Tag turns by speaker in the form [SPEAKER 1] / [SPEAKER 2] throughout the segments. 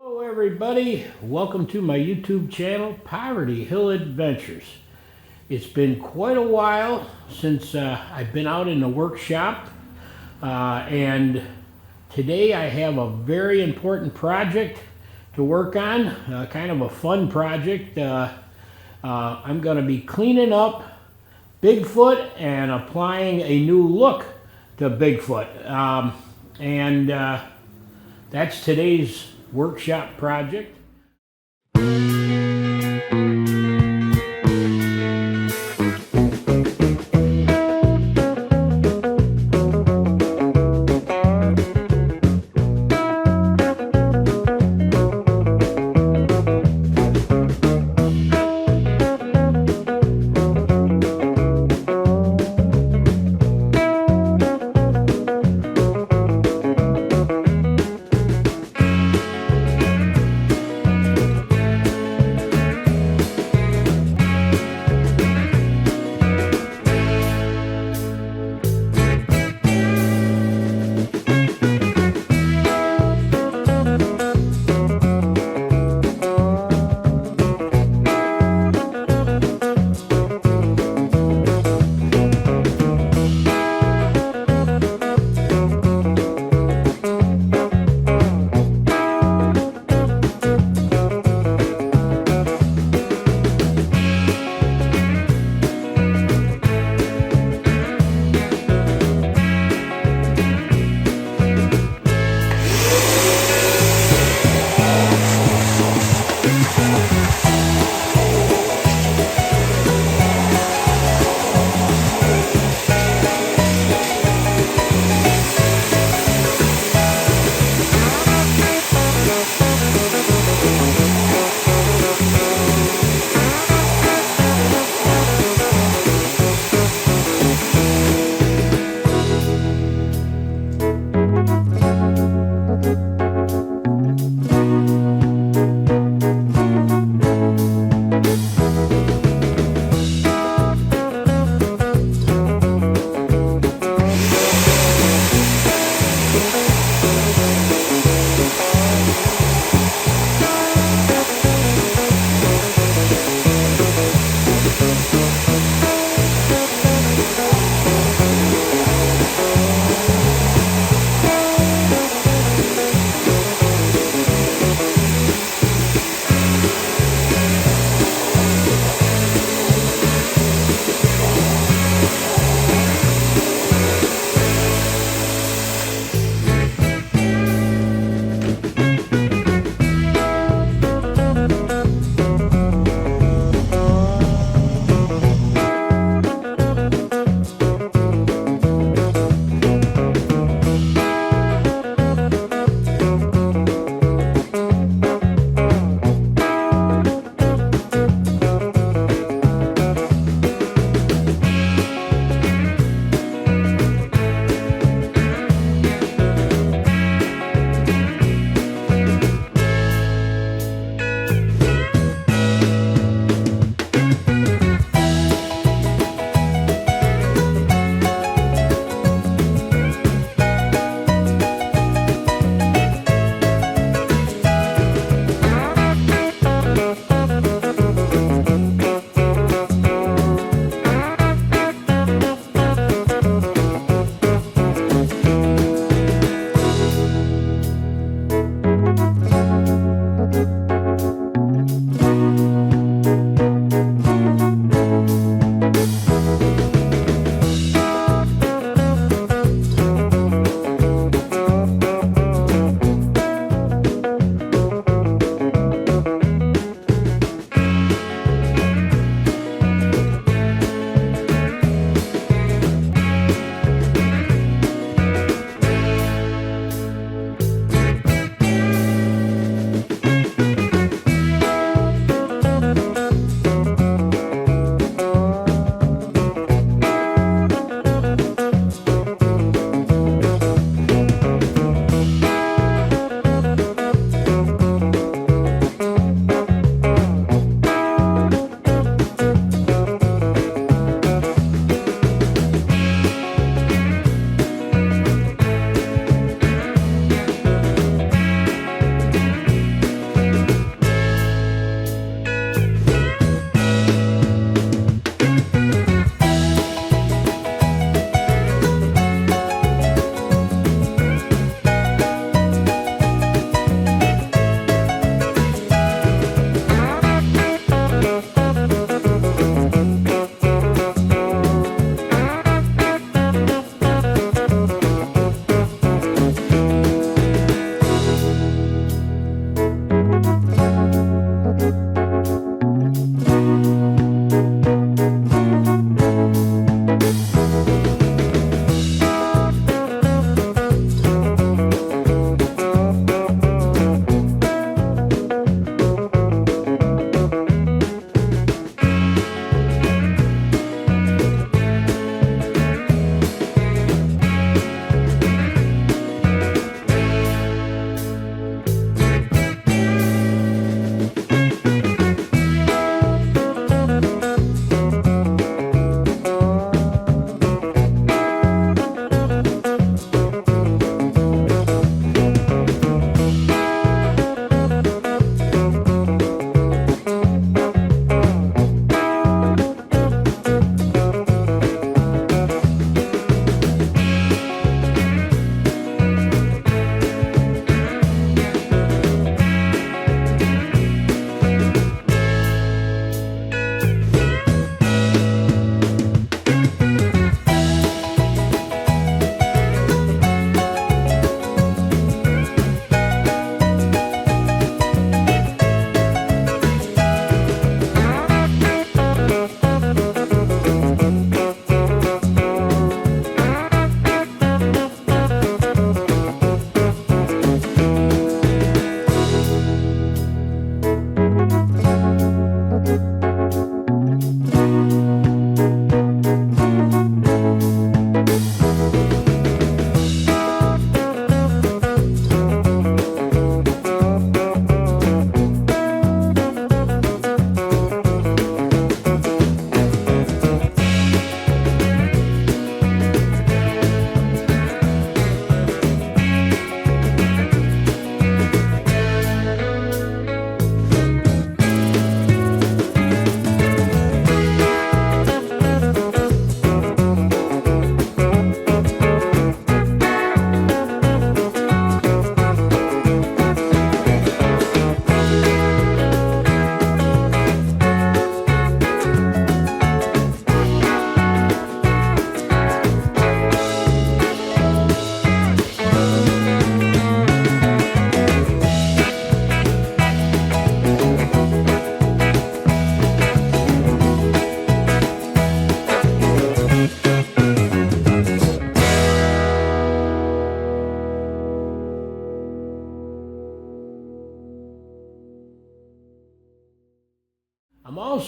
[SPEAKER 1] Hello everybody, welcome to my YouTube channel, Poverty Hill Adventures. It's been quite a while since I've been out in the workshop, and today I have a very important project to work on, kind of a fun project. I'm going to be cleaning up Bigfoot and applying a new look to Bigfoot, and that's today's workshop project.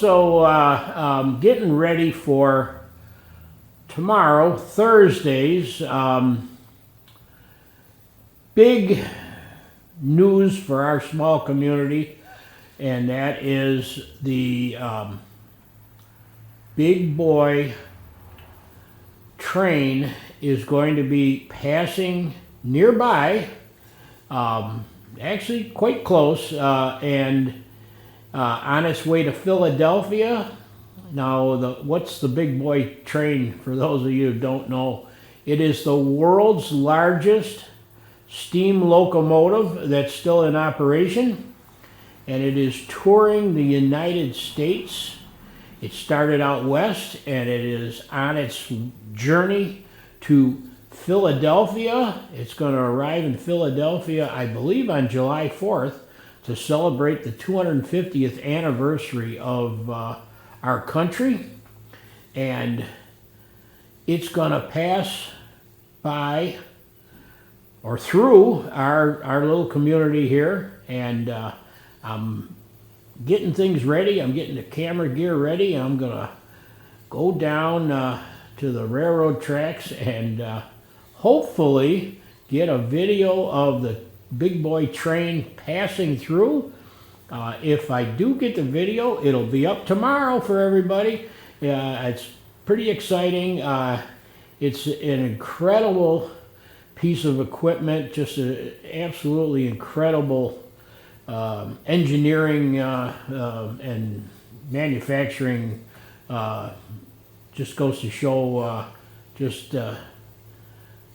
[SPEAKER 1] also getting ready for tomorrow, Thursday's big news for our small community, and that is the big boy train is going to be passing nearby, actually quite close, and on its way to Philadelphia. Now, what's the big boy train, for those of you who don't know? It is the world's largest steam locomotive that's still in operation, and it is touring the United States. It started out west, and it is on its journey to Philadelphia. It's going to arrive in Philadelphia, I believe, on July 4th to celebrate the 250th anniversary of our country. And it's going to pass by or through our little community here, and I'm getting things ready. I'm getting the camera gear ready. I'm gonna go down to the railroad tracks and hopefully get a video of the big boy train passing through. If I do get the video, it'll be up tomorrow for everybody. It's pretty exciting. It's an incredible piece of equipment, just an absolutely incredible engineering and manufacturing. Just goes to show just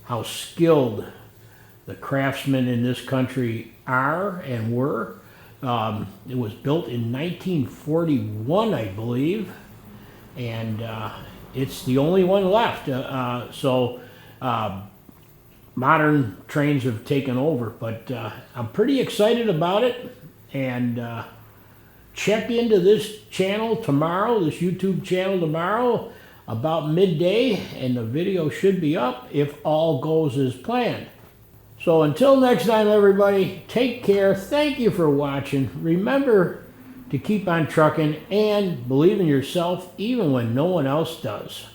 [SPEAKER 1] how skilled the craftsmen in this country are and were. It was built in 1941, I believe, and it's the only one left. Modern trains have taken over, but I'm pretty excited about it. And check into this channel tomorrow, this YouTube channel tomorrow, about midday, and the video should be up if all goes as planned. So until next time, everybody, take care. Thank you for watching. Remember to keep on trucking and believe in yourself even when no one else does.